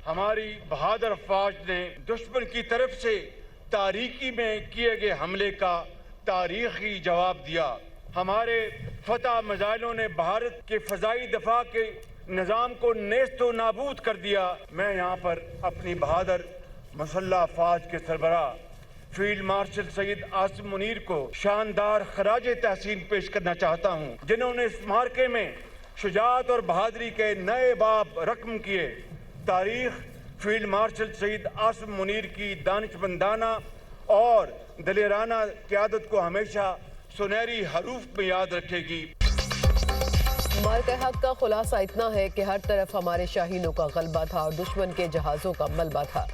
ہماری بہادر افواج نے دشمن کی طرف سے تاریکی میں کیے گئے حملے کا تاریخی جواب دیا۔ ہمارے فتح میزائلوں نے بھارت کے فضائی دفاع کے نظام کو نیست و نابود کر دیا۔ میں یہاں پر اپنی بہادر مسلح افواج کے سربراہ فیلڈ مارشل سید عاصم منیر کو شاندار خراج تحسین پیش کرنا چاہتا ہوں، جنہوں نے اس معرکے میں شجاعت اور بہادری کے نئے باب رقم کیے۔ تاریخ فیلڈ مارشل سید عاصم منیر کی دانشمندانہ اور دلیرانہ قیادت کو ہمیشہ سنہری حروف میں یاد رکھے گی۔ معرکہ حق کا خلاصہ اتنا ہے کہ ہر طرف ہمارے شاہینوں کا غلبہ تھا اور دشمن کے جہازوں کا ملبہ تھا۔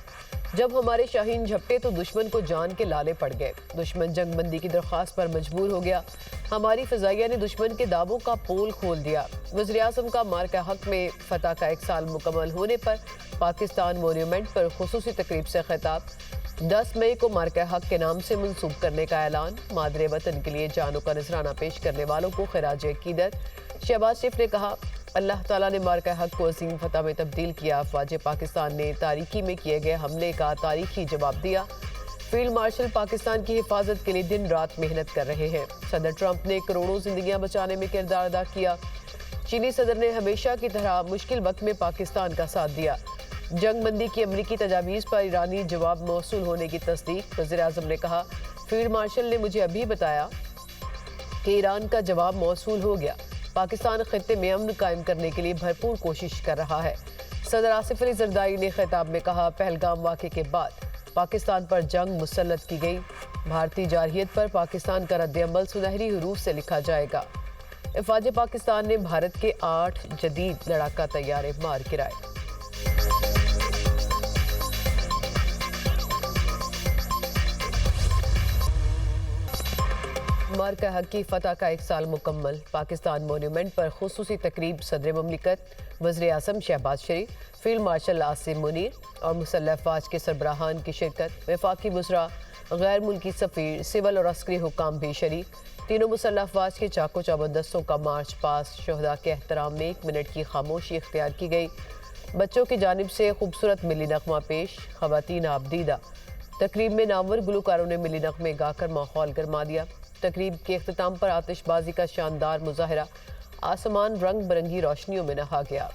جب ہمارے شاہین جھپٹے تو دشمن کو جان کے لالے پڑ گئے۔ دشمن جنگ بندی کی درخواست پر مجبور ہو گیا۔ ہماری فضائیہ نے دشمن کے دعووں کا پول کھول دیا۔ وزیر اعظم کا معرکہ حق میں فتح کا 1 سال مکمل ہونے پر پاکستان مونیومنٹ پر خصوصی تقریب سے خطاب۔ 10 مئی کو معرکہ حق کے نام سے منسوب کرنے کا اعلان۔ مادر وطن کے لیے جانوں کا نذرانہ پیش کرنے والوں کو خراج عقیدت۔ شہباز شریف نے کہا، اللہ تعالیٰ نے معرکہ حق کو عظیم فتح میں تبدیل کیا۔ افواج پاکستان نے تاریکی میں کیے گئے حملے کا تاریخی جواب دیا۔ فیلڈ مارشل پاکستان کی حفاظت کے لیے دن رات محنت کر رہے ہیں۔ صدر ٹرمپ نے کروڑوں زندگیاں بچانے میں کردار ادا کیا۔ چینی صدر نے ہمیشہ کی طرح مشکل وقت میں پاکستان کا ساتھ دیا۔ جنگ بندی کی امریکی تجاویز پر ایرانی جواب موصول ہونے کی تصدیق۔ وزیر اعظم نے کہا، فیلڈ مارشل نے مجھے ابھی بتایا کہ ایران کا جواب موصول ہو گیا۔ پاکستان خطے میں امن قائم کرنے کے لیے بھرپور کوشش کر رہا ہے۔ صدر آصف علی زرداری نے خطاب میں کہا، پہلگام واقعے کے بعد پاکستان پر جنگ مسلط کی گئی۔ بھارتی جارحیت پر پاکستان کا رد عمل سنہری حروف سے لکھا جائے گا۔ افواج پاکستان نے بھارت کے 8 جدید لڑاکا طیارے مار گرائے۔ معرکہ حق کی فتح کا 1 سال مکمل۔ پاکستان مونیومنٹ پر خصوصی تقریب۔ صدر مملکت، وزیر اعظم شہباز شریف، فیلڈ مارشل عاصم منیر اور مسلح افواج کے سربراہان کی شرکت۔ وفاقی وزراء، غیر ملکی سفیر، سول اور عسکری حکام بھی شریک۔ تینوں مسلح افواج کے چاقو چابندستوں کا مارچ پاسٹ۔ شہداء کے احترام میں 1 منٹ کی خاموشی اختیار کی گئی۔ بچوں کی جانب سے خوبصورت ملی نغمہ پیش۔ خواتین آبدیدہ۔ تقریب میں نامور گلوکاروں نے ملی نغمے گا کر ماحول گرما دیا۔ تقریب کے اختتام پر آتش بازی کا شاندار مظاہرہ۔ آسمان رنگ برنگی روشنیوں میں نہا گیا۔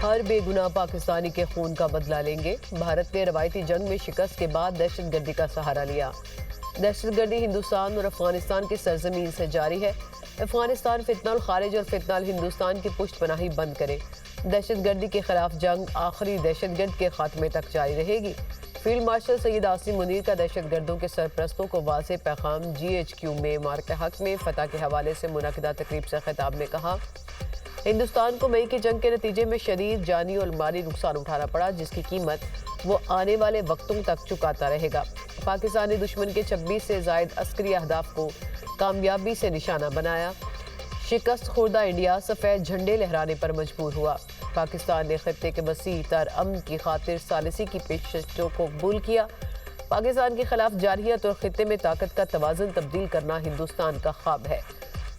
ہر بے گناہ پاکستانی کے خون کا بدلہ لیں گے۔ بھارت نے روایتی جنگ میں شکست کے بعد دہشت گردی کا سہارا لیا۔ دہشت گردی ہندوستان اور افغانستان کی سرزمین سے جاری ہے۔ افغانستان فتنہ الخارج اور فتنہ الہندوستان کی پشت پناہی بند کرے۔ دہشت گردی کے خلاف جنگ آخری دہشت گرد کے خاتمے تک جاری رہے گی۔ فیلڈ مارشل سید عاصم منیر کا دہشت گردوں کے سرپرستوں کو واضح پیغام۔ GHQ میں معرکہ حق میں فتح کے حوالے سے منعقدہ تقریب سے خطاب میں کہا، ہندوستان کو مئی کی جنگ کے نتیجے میں شدید جانی اور مالی نقصان اٹھانا پڑا، جس کی قیمت وہ آنے والے وقتوں تک چکاتا رہے گا۔ پاکستان نے دشمن کے 26 سے زائد عسکری اہداف کو کامیابی سے نشانہ بنایا۔ شکست خوردہ انڈیا سفید جھنڈے لہرانے پر مجبور ہوا۔ پاکستان نے خطے کے وسیع تر امن کی خاطر ثالثی کی پیشکشوں کو قبول کیا۔ پاکستان کے خلاف جارحیت اور خطے میں طاقت کا توازن تبدیل کرنا ہندوستان کا خواب ہے۔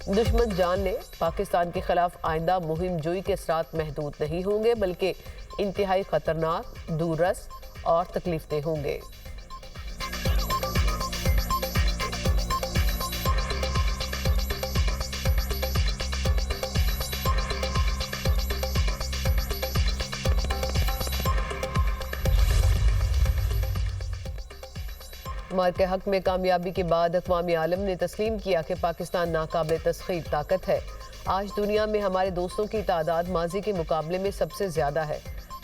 دشمن جان لے، پاکستان کے خلاف آئندہ مہم جوئی کے اثرات محدود نہیں ہوں گے، بلکہ انتہائی خطرناک، دور رس اور تکلیف دہ ہوں گے۔ معرکہ حق میں کامیابی کے بعد اقوام عالم نے تسلیم کیا کہ پاکستان ناقابل تسخیر طاقت ہے۔ آج دنیا میں ہمارے دوستوں کی تعداد ماضی کے مقابلے میں سب سے زیادہ ہے۔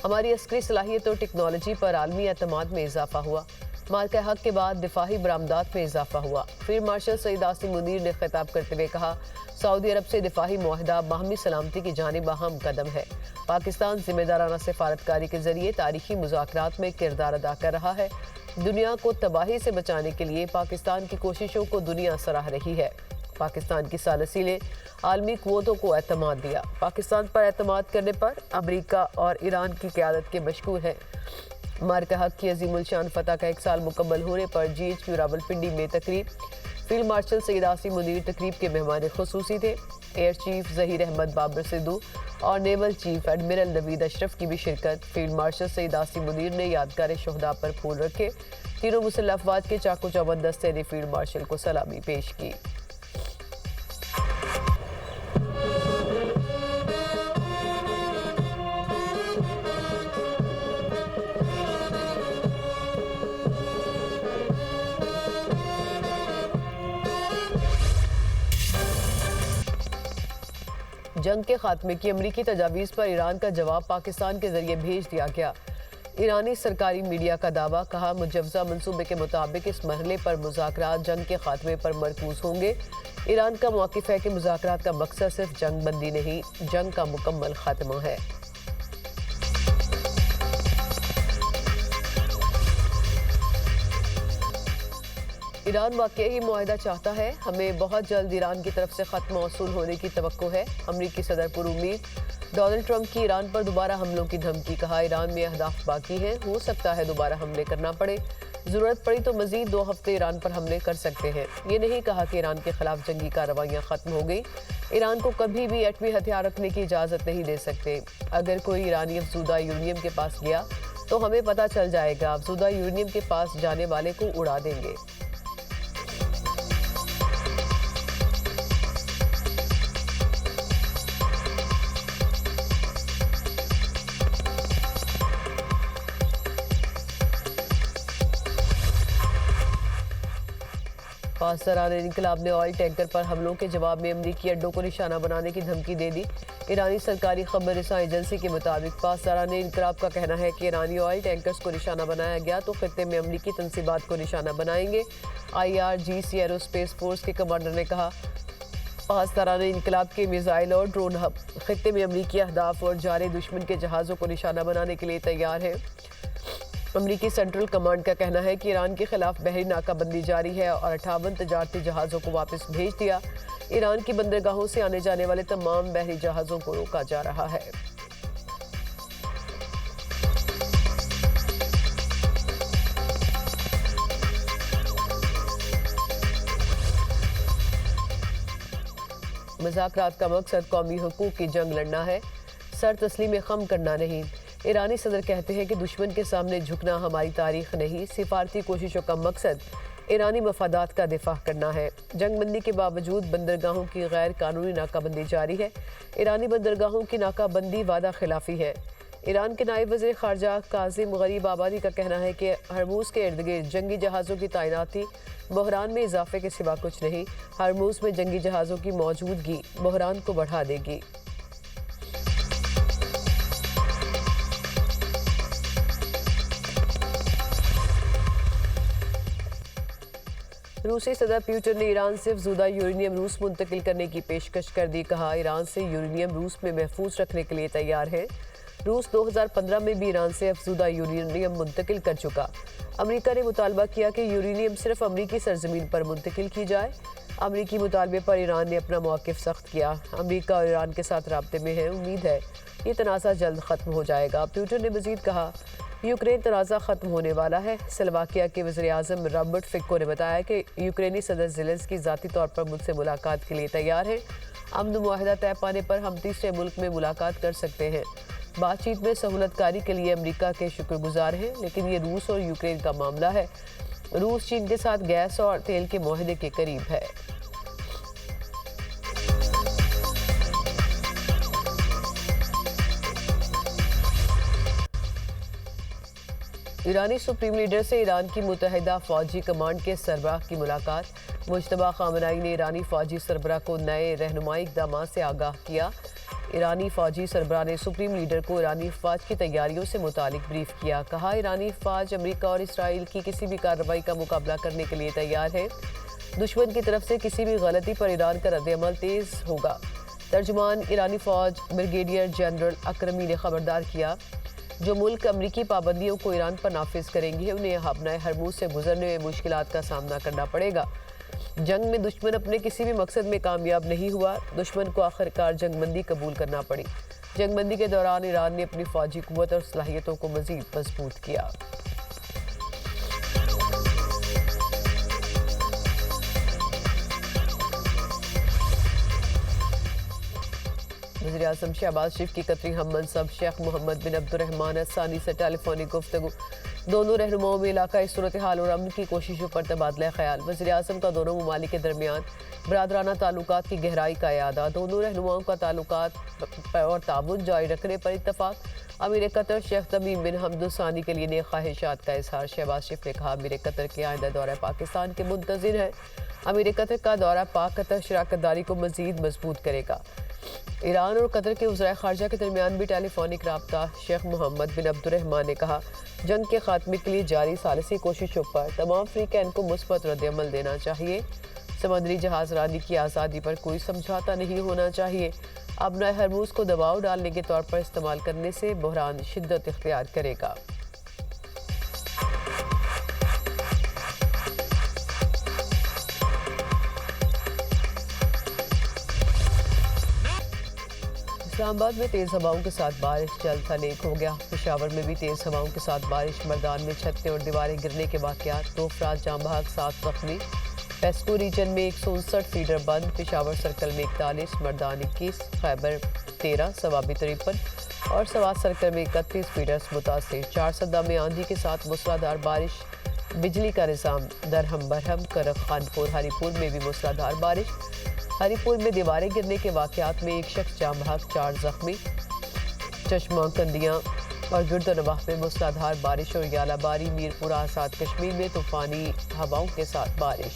ہماری عسکری صلاحیت اور ٹیکنالوجی پر عالمی اعتماد میں اضافہ ہوا۔ معرکہ حق کے بعد دفاعی برآمدات میں اضافہ ہوا۔ فیلڈ مارشل سید عاصم منیر نے خطاب کرتے ہوئے کہا، سعودی عرب سے دفاعی معاہدہ باہمی سلامتی کی جانب اہم قدم ہے۔ پاکستان ذمہ دارانہ سفارتکاری کے ذریعے تاریخی مذاکرات میں کردار ادا کر رہا ہے۔ دنیا کو تباہی سے بچانے کے لیے پاکستان کی کوششوں کو دنیا سراہ رہی ہے۔ پاکستان کی ثالثی نے عالمی قوتوں کو اعتماد دیا۔ پاکستان پر اعتماد کرنے پر امریکہ اور ایران کی قیادت کے مشکور ہیں۔ मार्का हक की अजीम उल शान फतह का 1 साल मुकम्मल होने पर GHQ रावलपिंडी में तकरीब। फील्ड मार्शल सैयद आसिम मुनीर तकरीब के मेहमान खुसूसी थे। एयर चीफ ज़हीर अहमद बाबर सिद्धू और naval chief admiral Naveed Ashraf की भी शिरकत। फील्ड मार्शल सैयद आसिम मुनीर ने यादगार शहदा पर फूल रखे। तीनों मुसल्लह अफवाज के चाको चौबंद दस्ते ने फील्ड मार्शल को सलामी पेश की। जंग के खात्मे की अमरीकी तजावीज़ पर ईरान का जवाब पाकिस्तान के जरिए भेज दिया गया। ईरानी सरकारी मीडिया का दावा, कहा मुजव्वज़ा मंसूबे के मुताबिक इस मरहले पर मुज़ाकरात जंग के खात्मे पर मरकूज़ होंगे। ईरान का मौक़िफ़ है कि मुज़ाकरात का मकसद सिर्फ जंग बंदी नहीं, जंग का मुकम्मल खात्मा है। ईरान वाकई ही मुआहिदा चाहता है। हमें बहुत जल्द ईरान की तरफ से ख़त्म मौसूल होने की तवक्को है। अमरीकी सदर पर उम्मीद। डोनाल्ड ट्रंप की ईरान पर दोबारा हमलों की धमकी, कहा ईरान में अहदाफ बाकी हैं, हो सकता है दोबारा हमले करना पड़े, ज़रूरत पड़ी तो मज़ीद 2 हफ्ते ईरान पर हमले कर सकते हैं। ये नहीं कहा कि ईरान के खिलाफ जंगी कार्रवाइयाँ ख़त्म हो गई। ईरान को कभी भी एटमी हथियार रखने की इजाज़त नहीं दे सकते। अगर कोई ईरानी अफज़ूदा यूरेनियम के पास गया तो हमें पता चल जाएगा, अफज़ूदा यूरेनियम के पास जाने वाले को उड़ा देंगे। पासदारान इनकलाब ने ऑयल टैंकर पर हमलों के जवाब में अमरीकी अड्डों को निशाना बनाने की धमकी दे दी। ईरानी सरकारी खबर रसां एजेंसी के मुताबिक पासदारान इनकलाब का कहना है कि ईरानी ऑयल टैंकर्स को निशाना बनाया गया तो खित्ते में अमरीकी तंसीबात को निशाना बनाएंगे। IRGC एरोस्पेस फोर्स के कमांडर ने कहा, पासदारान इनकलाब के मिसाइल और ड्रोन हब खित्ते में अमरीकी अहदाफ और जारे दुश्मन के जहाज़ों को निशाना बनाने के लिए तैयार है। अमरीकी सेंट्रल कमांड का कहना है कि ईरान के खिलाफ बहरी नाकाबंदी जारी है और 58 तजारती जहाज़ों को वापस भेज दिया। ईरान की बंदरगाहों से आने जाने वाले तमाम बहरी जहाज़ों को रोका जा रहा है। मुज़ाकरात का मकसद कौमी हुकूक की जंग लड़ना है, सर तस्लीम खम करना नहीं। ईरानी सदर कहते हैं कि दुश्मन के सामने झुकना हमारी तारीख नहीं, सिफारती कोशिशों का मकसद ईरानी मफादात का दिफा करना है। जंगबंदी के बावजूद बंदरगाहों की गैर कानूनी नाकाबंदी जारी है। ईरानी बंदरगाहों की नाकाबंदी वादा खिलाफी है। ईरान के नायब वज़ीर ख़ारजा कासिम गरीब आबादी का कहना है कि हरमूज़ के इर्द गिर्द जंगी जहाज़ों की तैनाती बहरान में इजाफे के सिवा कुछ नहीं। हरमूज़ में जंगी जहाज़ों की मौजूदगी बहरान को बढ़ा देगी। रूसी सदर पुतिन ने ईरान से अफज़ूदा यूरेनियम रूस मुंतकिल करने की पेशकश कर दी। कहा, ईरान से यूरेनियम रूस में महफूज रखने के लिए तैयार है। रूस 2015 में भी ईरान से अफज़ूदा यूरेनियम मुंतकिल कर चुका। अमेरिका ने मुतालबा किया कि यूरेनियम सिर्फ अमरीकी सरजमीन पर मुंतकिल की जाए। अमरीकी मुतालबे पर ईरान ने अपना मौक़िफ़ सख्त किया। अमरीका और ईरान के साथ राब्ते में है, उम्मीद है ये तनाज़ा जल्द ख़त्म हो जाएगा। पुतिन ने मज़ीद कहा, यूक्रेन तनाज़ा ख़त्म होने वाला है। स्लोवाकिया के वज़ीर-ए-आज़म रॉबर्ट फिको ने बताया कि यूक्रेनी सदर ज़ेलेंस्की ज़ाती तौर पर मुझसे मुलाकात के लिए तैयार हैं। अमन मुआहदा तय पाने पर हम तीसरे मुल्क में मुलाकात कर सकते हैं। बातचीत में सहूलतकारी के लिए अमरीका के शुक्रगुजार हैं, लेकिन ये रूस और यूक्रेन का मामला है। रूस चीन के साथ गैस और तेल के मुआहदे के करीब है। ईरानी सुप्रीम लीडर से ईरान की मुत्तहिदा फ़ौजी कमांड के सरबराह की मुलाकात। मुज्तबा ख़ामेनी ने ईरानी फ़ौजी सरबराह को नए रहनुमाई इक़दामात से आगाह किया। ईरानी फ़ौजी सरबराह ने सुप्रीम लीडर को ईरानी फ़ौज की तैयारियों से मुतालिक ब्रीफ किया। कहा, ईरानी फ़ौज अमरीका और इसराइल की किसी भी कार्रवाई का मुकाबला करने के लिए तैयार है। दुश्मन की तरफ से किसी भी गलती पर ईरान का रद्द-ए-अमल तेज़ होगा। तर्जुमान ईरानी फ़ौज ब्रिगेडियर जनरल अकरमी ने खबरदार किया, जो मुल्क अमरीकी पाबंदियों को ईरान पर नाफिज करेंगे उन्हें अपना हरमूज से गुजरने में मुश्किलात का सामना करना पड़ेगा। जंग में दुश्मन अपने किसी भी मकसद में कामयाब नहीं हुआ। दुश्मन को आखिरकार जंगबंदी कबूल करना पड़ी। जंग बंदी के दौरान ईरान ने अपनी फौजी कुव्वत और सलाहियतों को मजीद मजबूत किया। वज़ीर-ए-आज़म शहबाज शरीफ की कतरी हम मनसब शेख मोहम्मद बिन अब्दुर्रहमान अल-सानी से टेलीफोनिक गुफ्तगू। दोनों रहनुमाओं में इलाकाई सूरत हाल और अमन की कोशिशों पर तबादला ख्याल। वज़ीर-ए-आज़म का दोनों ममालिक के दरमियान बरादराना ताल्लुकात की गहराई का इयादा। दोनों रहनुमाओं का ताल्लुकात और ताबुन जारी रखने पर इत्तफाक। अमीर कतर शेख तमीम बिन हमद अल-सानी के लिए नेक ख्वाहिशात का इजहार। शहबाज शरीफ ने कहा अमीर कतर के आइंदा दौरा पाकिस्तान के मुंतज़िर है। अमीर कतर का दौरा पाक कतर शराकत दारी को मज़ीद मजबूत करेगा। ईरान और कतर के वज़ीर ख़ारजा के दरमियान भी टेलीफोनिक रब्ता। शेख मोहम्मद बिन अब्दुर्रहमान ने कहा जंग के खात्मे के लिए जारी सालिसी कोशिशों पर तमाम फ़रीक़ैन को मुस्बत रद्द-ए-अमल देना चाहिए। समुद्री जहाज़ रानी की आज़ादी पर कोई समझौता नहीं होना चाहिए। अपना हरमूज़ को दबाव डालने के तौर पर इस्तेमाल करने से बहरान शिद्दत इख्तियार करेगा। इस्लामाबाद में तेज़ हवाओं के साथ बारिश, जल थल एक हो गया। पेशावर में भी तेज़ हवाओं के साथ बारिश। मर्दान में छतें और दीवारें गिरने के वाक़यात। 2 अफराद जाँ बहक, 7 ज़ख्मी। पेस्को रीजन में 159 फीडर बंद। पेशावर सर्कल में 41, मर्दान 21, खैबर 13, सवाबी 53 और सवात सर्कल में 31 फीडर्स मुतासिर। 4 सदा में आंधी के साथ मूसलाधार बारिश। बिजली का निज़ाम दरहम बरहम। करक खानपुर हरीपुर में भी मूसलाधार बारिश। हरीपुर में दीवारें गिरने के वाक़यात में 1 शख्स जाँ बहक, 4 ज़ख्मी। चश्मा, कंदियाँ और गिरदोनवाह में मूसलाधार बारिश और यालाबारी। मीरपुर आसाद कश्मीर में तूफ़ानी हवाओं के साथ बारिश।